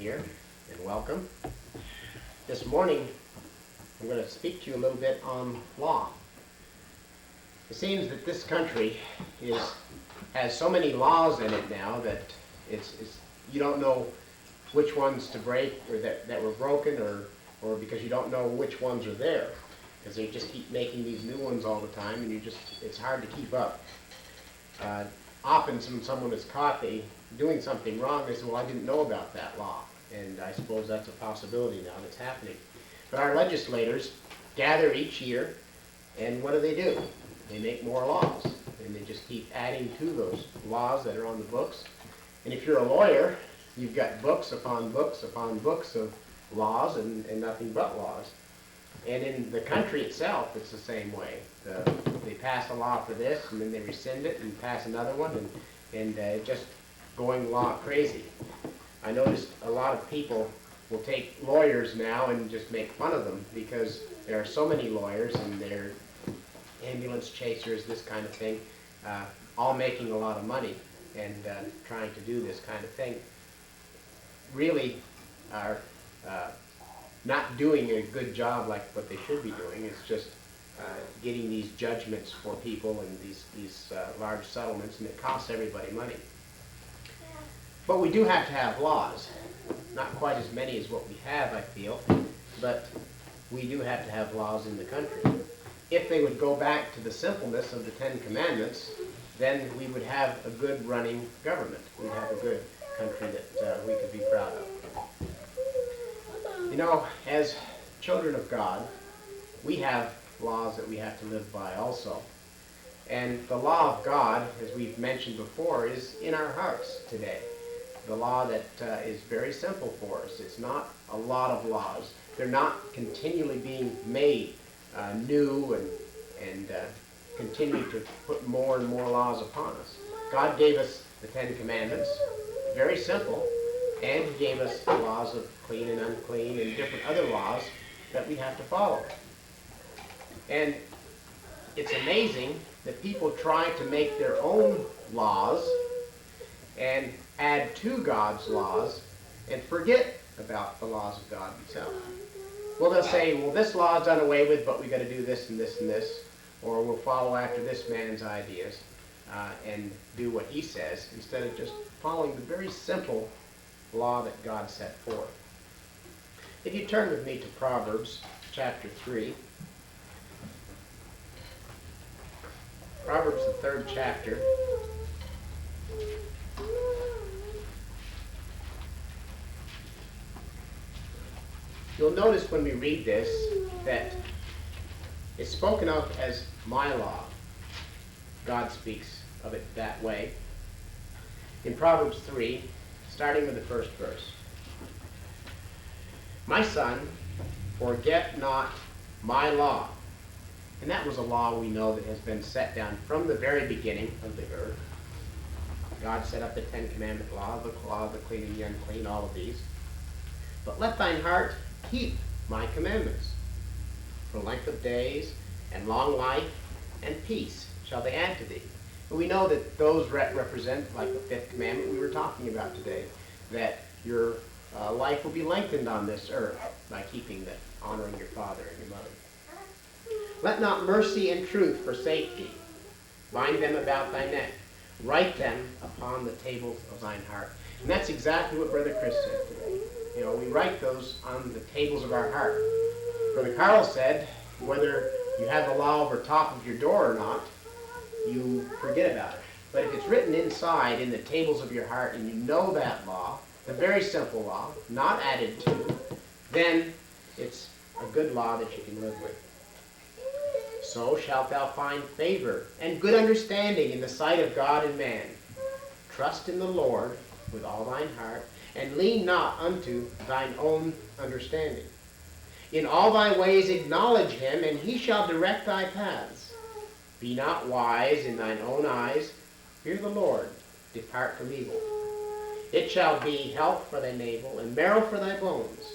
here, and welcome. This morning, I'm going to speak to you a little bit on law. It seems that this country has so many laws in it now that you don't know which ones to break or that were broken, or because you don't know which ones are there, because they just keep making these new ones all the time, and it's hard to keep up. Often when someone is caught doing something wrong, they say, well, I didn't know about that law. And I suppose that's a possibility now that's happening. But our legislators gather each year, and what do? They make more laws, and they just keep adding to those laws that are on the books. And if you're a lawyer, you've got books upon books upon books of laws and nothing but laws. And in the country itself, it's the same way. They pass a law for this, and then they rescind it and pass another one, and just going law crazy. I noticed a lot of people will take lawyers now and just make fun of them because there are so many lawyers, and they're ambulance chasers, this kind of thing, all making a lot of money and trying to do this kind of thing. Really are not doing a good job like what they should be doing. It's just getting these judgments for people and these large settlements, and it costs everybody money. But we do have to have laws. Not quite as many as what we have, I feel, but we do have to have laws in the country. If they would go back to the simpleness of the Ten Commandments, then we would have a good running government. We'd have a good country that we could be proud of. You know, as children of God, we have laws that we have to live by also. And the law of God, as we've mentioned before, is in our hearts today. The law that is very simple for us. It's not a lot of laws. They're not continually being made new and continue to put more and more laws upon us. God gave us the Ten Commandments, very simple, and He gave us the laws of clean and unclean and different other laws that we have to follow. And it's amazing that people try to make their own laws and add to God's laws and forget about the laws of God Himself. Well, they'll say, well, this law is done away with, but we've got to do this and this and this, or we'll follow after this man's ideas and do what he says, instead of just following the very simple law that God set forth. If you turn with me to Proverbs chapter 3, Proverbs the 3rd chapter. You'll notice when we read this that it's spoken of as my law. God speaks of it that way. In Proverbs 3, starting with the first verse. My son, forget not my law. And that was a law we know that has been set down from the very beginning of the earth. God set up the Ten Commandment law of the clean and the unclean, all of these. But let thine heart keep my commandments. For length of days and long life and peace shall they add to thee. And we know that those represent, like the fifth commandment we were talking about today, that your life will be lengthened on this earth by keeping that, honoring your father and your mother. Let not mercy and truth forsake thee. Bind them about thy neck. Write them upon the tables of thine heart. And that's exactly what Brother Chris said today. You know, we write those on the tables of our heart. Brother Carl said, whether you have the law over top of your door or not, you forget about it. But if it's written inside in the tables of your heart, and you know that law, the very simple law, not added to, then it's a good law that you can live with. So shalt thou find favor and good understanding in the sight of God and man. Trust in the Lord with all thine heart, and lean not unto thine own understanding. In all thy ways acknowledge him, and he shall direct thy paths. Be not wise in thine own eyes. Fear the Lord. Depart from evil. It shall be health for thy navel, and marrow for thy bones.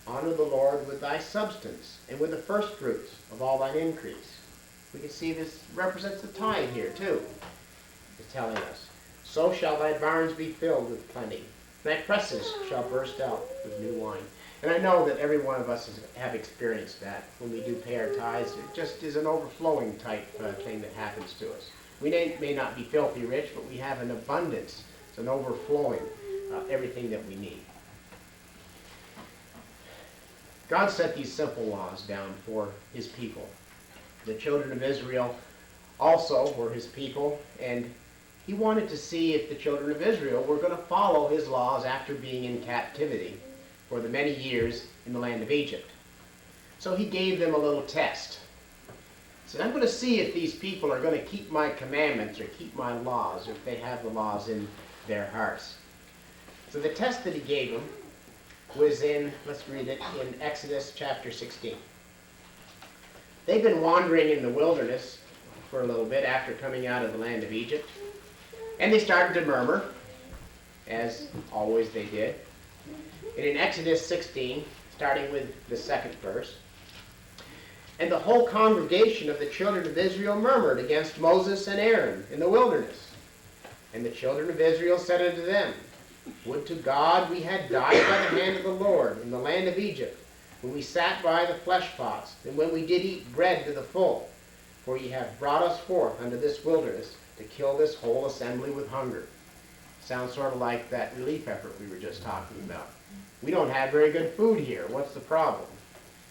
Honor the Lord with thy substance, and with the first fruits of all thine increase. We can see this represents the tithe here too. It's telling us, so shall thy barns be filled with plenty. Thy presses shall burst out with new wine. And I know that every one of us have experienced that. When we do pay our tithes, it just is an overflowing type thing that happens to us. We may not be filthy rich, but we have an abundance. It's an overflowing everything that we need. God set these simple laws down for his people. The children of Israel also were his people, and he wanted to see if the children of Israel were going to follow his laws after being in captivity for the many years in the land of Egypt. So he gave them a little test. He said, I'm going to see if these people are going to keep my commandments or keep my laws, or if they have the laws in their hearts. So the test that he gave them was in, let's read it, in Exodus chapter 16. They've been wandering in the wilderness for a little bit after coming out of the land of Egypt. And they started to murmur, as always they did. And in Exodus 16, starting with the second verse, and the whole congregation of the children of Israel murmured against Moses and Aaron in the wilderness. And the children of Israel said unto them, Would to God we had died by the hand of the Lord in the land of Egypt, when we sat by the flesh pots, and when we did eat bread to the full. For ye have brought us forth unto this wilderness to kill this whole assembly with hunger. Sounds sort of like that relief effort we were just talking about. We don't have very good food here. What's the problem?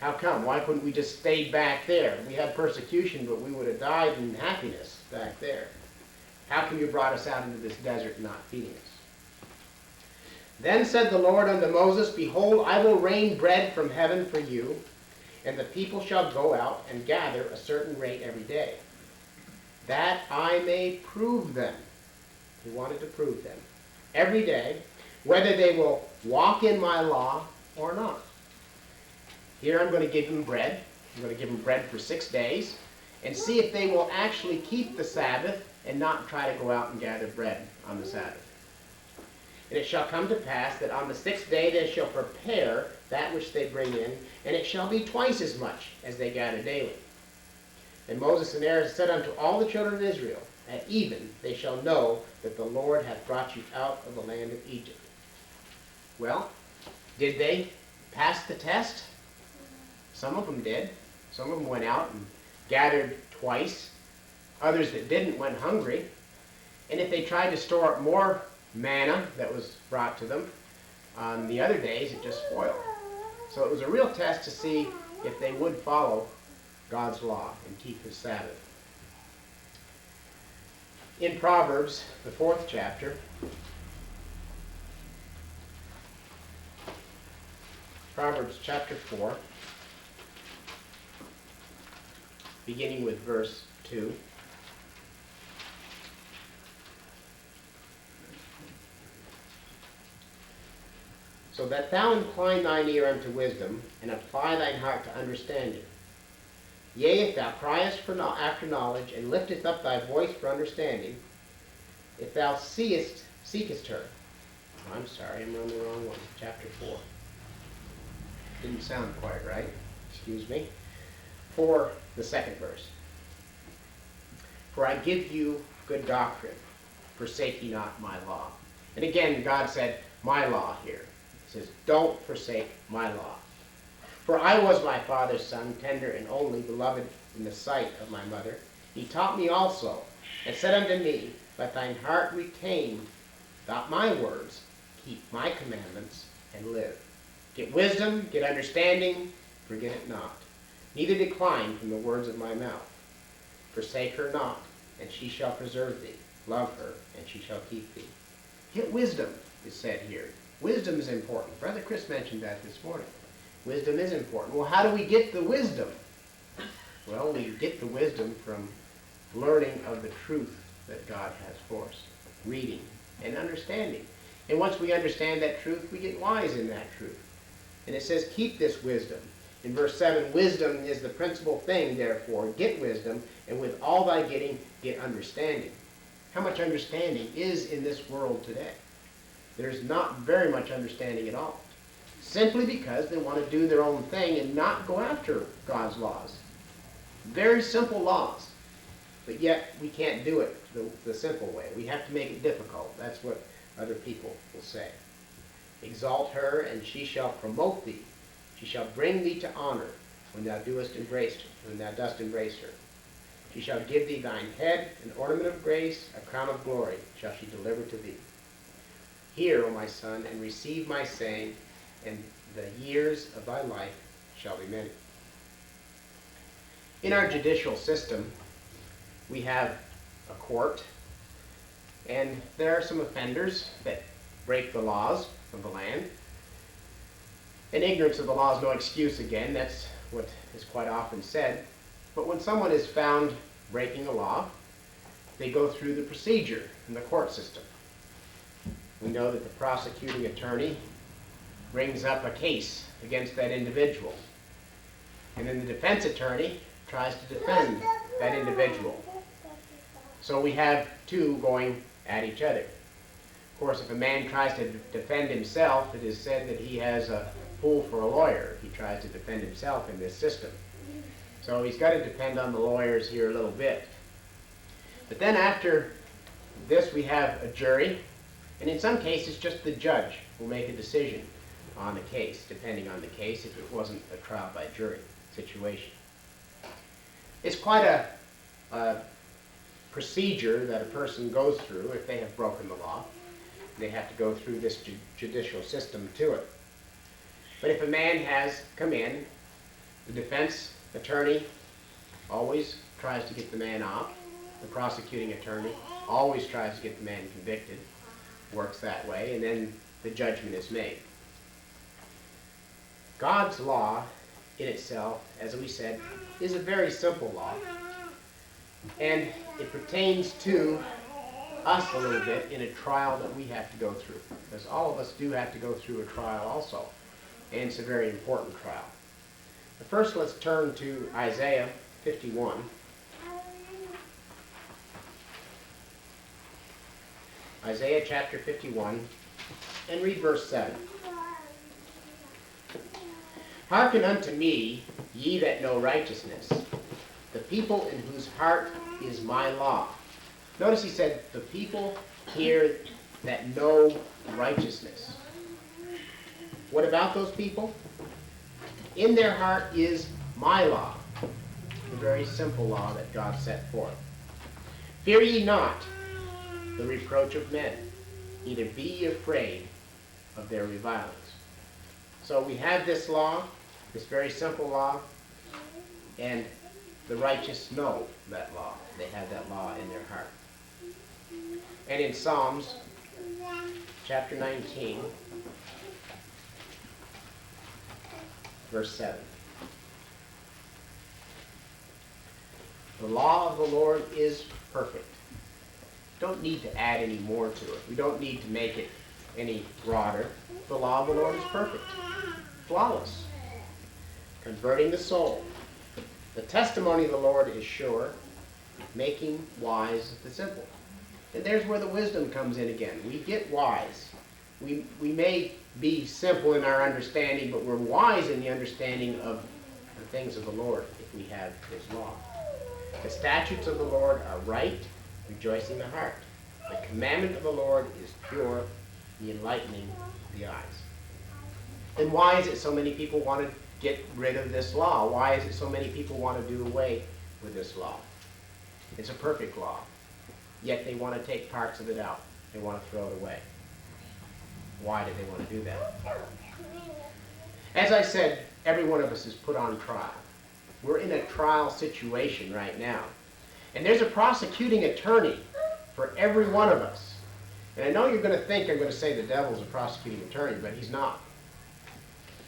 How come? Why couldn't we just stay back there? We had persecution, but we would have died in happiness back there. How come you brought us out into this desert and not feeding us? Then said the Lord unto Moses, Behold, I will rain bread from heaven for you, and the people shall go out and gather a certain rate every day, that I may prove them. He wanted to prove them every day, whether they will walk in my law or not. Here I'm going to give them bread. I'm going to give them bread for 6 days and see if they will actually keep the Sabbath and not try to go out and gather bread on the Sabbath. And it shall come to pass that on the 6th day they shall prepare that which they bring in, and it shall be twice as much as they gather daily. And Moses and Aaron said unto all the children of Israel, At even they shall know that the Lord hath brought you out of the land of Egypt. Well, did they pass the test? Some of them did. Some of them went out and gathered twice. Others that didn't went hungry. And if they tried to store up more manna that was brought to them on the other days, it just spoiled. So it was a real test to see if they would follow God's law and keep his Sabbath. In Proverbs, the 4th chapter, Proverbs chapter 4, beginning with verse 2. So that thou incline thine ear unto wisdom, and apply thine heart to understanding. Yea, if thou criest after knowledge, and liftest up thy voice for understanding, if thou seekest her. Oh, I'm sorry, I'm on the wrong one. Chapter 4. Didn't sound quite right. Excuse me. For the 2nd verse. For I give you good doctrine. Forsake ye not my law. And again, God said, my law here. He says, don't forsake my law. For I was my father's son, tender and only, beloved in the sight of my mother. He taught me also, and said unto me, Let thine heart retain not my words, keep my commandments, and live. Get wisdom, get understanding, forget it not. Neither decline from the words of my mouth. Forsake her not, and she shall preserve thee. Love her, and she shall keep thee. Get wisdom, is said here. Wisdom is important. Brother Chris mentioned that this morning. Wisdom is important. Well, how do we get the wisdom? Well, we get the wisdom from learning of the truth that God has for us, reading and understanding. And once we understand that truth, we get wise in that truth. And it says, keep this wisdom. In verse 7, wisdom is the principal thing, therefore. Get wisdom, and with all thy getting, get understanding. How much understanding is in this world today? There's not very much understanding at all. Simply because they want to do their own thing and not go after God's laws. Very simple laws. But yet, we can't do it the simple way. We have to make it difficult. That's what other people will say. Exalt her, and she shall promote thee. She shall bring thee to honor when thou dost embrace her. She shall give thee thine head, an ornament of grace, a crown of glory shall she deliver to thee. Hear, O my son, and receive my saying, and the years of thy life shall be many. In our judicial system, we have a court, and there are some offenders that break the laws of the land. And ignorance of the law is no excuse again. That's what is quite often said. But when someone is found breaking a law, they go through the procedure in the court system. We know that the prosecuting attorney brings up a case against that individual. And then the defense attorney tries to defend that individual. So we have two going at each other. Of course, if a man tries to defend himself, it is said that he has a fool for a lawyer if he tries to defend himself in this system. So he's got to depend on the lawyers here a little bit. But then after this, we have a jury, and in some cases, just the judge will make a decision on the case, depending on the case, if it wasn't a trial by jury situation. It's quite a procedure that a person goes through if they have broken the law. They have to go through this judicial system to it. But if a man has come in, the defense attorney always tries to get the man off. The prosecuting attorney always tries to get the man convicted. Works that way, and then the judgment is made. God's law in itself, as we said, is a very simple law. And it pertains to us a little bit in a trial that we have to go through. Because all of us do have to go through a trial also. And it's a very important trial. But first, let's turn to Isaiah 51. Isaiah chapter 51, and read verse 7. Hearken unto me, ye that know righteousness, the people in whose heart is my law. Notice he said, the people here that know righteousness. What about those people? In their heart is my law, the very simple law that God set forth. Fear ye not the reproach of men, neither be ye afraid of their revilings. So we have this law, this very simple law, and the righteous know that law. They have that law in their heart. And in Psalms chapter 19, verse 7. The law of the Lord is perfect. Don't need to add any more to it. We don't need to make it any broader. The law of the Lord is perfect, flawless, converting the soul. The testimony of the Lord is sure, making wise the simple. And there's where the wisdom comes in again. We get wise. We may be simple in our understanding, but we're wise in the understanding of the things of the Lord if we have His law. The statutes of the Lord are right, rejoicing the heart. The commandment of the Lord is pure, the enlightening of the eyes. Then why is it so many people want to get rid of this law? Why is it so many people want to do away with this law? It's a perfect law, yet they want to take parts of it out. They want to throw it away. Why do they want to do that? As I said, every one of us is put on trial. We're in a trial situation right now. And there's a prosecuting attorney for every one of us. And I know you're going to think I'm going to say the devil's a prosecuting attorney, but he's not.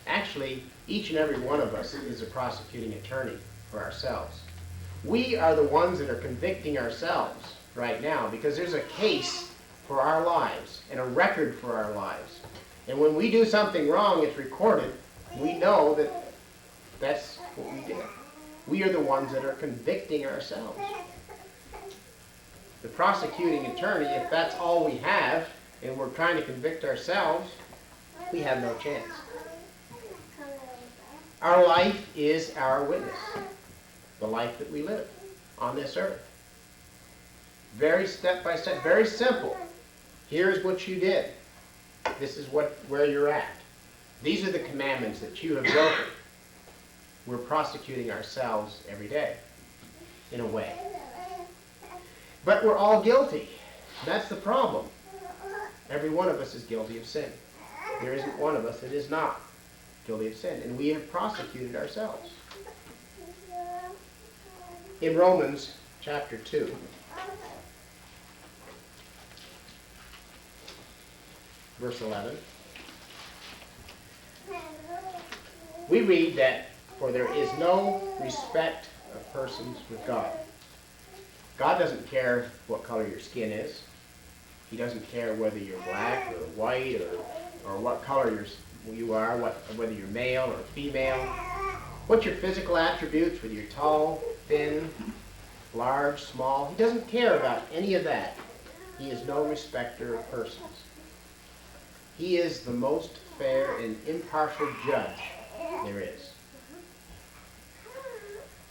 Actually, each and every one of us is a prosecuting attorney for ourselves. We are the ones that are convicting ourselves right now because there's a case for our lives and a record for our lives. And when we do something wrong, it's recorded. We know that that's what we did. We are the ones that are convicting ourselves. The prosecuting attorney, if that's all we have, and we're trying to convict ourselves, we have no chance. Our life is our witness. The life that we live on this earth. Very step by step, very simple. Here's what you did. This is where you're at. These are the commandments that you have broken. We're prosecuting ourselves every day, in a way. But we're all guilty. That's the problem. Every one of us is guilty of sin. There isn't one of us that is not guilty of sin. And we have prosecuted ourselves. In Romans chapter 2, verse 11, we read that, "For there is no respect of persons with God." God doesn't care what color your skin is. He doesn't care whether you're black or white or what color you are, whether you're male or female. What your physical attributes, whether you're tall, thin, large, small. He doesn't care about any of that. He is no respecter of persons. He is the most fair and impartial judge there is.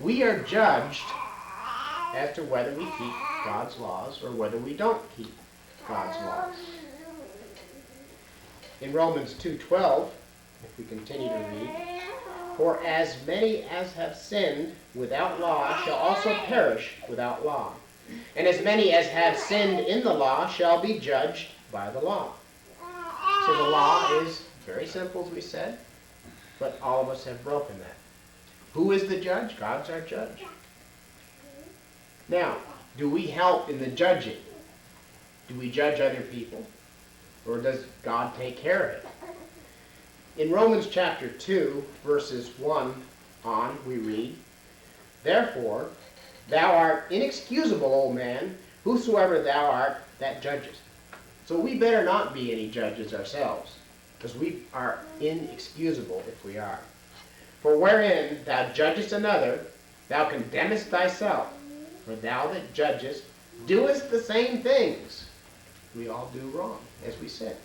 We are judged as to whether we keep God's laws or whether we don't keep God's laws. In Romans 2:12, if we continue to read, "For as many as have sinned without law shall also perish without law. And as many as have sinned in the law shall be judged by the law." So the law is very simple, as we said, but all of us have broken that. Who is the judge? God's our judge. Now, do we help in the judging? Do we judge other people? Or does God take care of it? In Romans chapter 2, verses 1 on, we read, "Therefore, thou art inexcusable, O man, whosoever thou art that judgest." So we better not be any judges ourselves, because we are inexcusable if we are. "For wherein thou judgest another, thou condemnest thyself. For thou that judgest doest the same things." We all do wrong, as we said.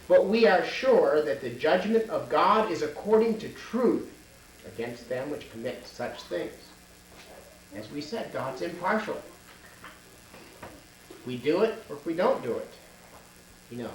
"But we are sure that the judgment of God is according to truth against them which commit such things." As we said, God's impartial. If we do it or if we don't do it, He knows.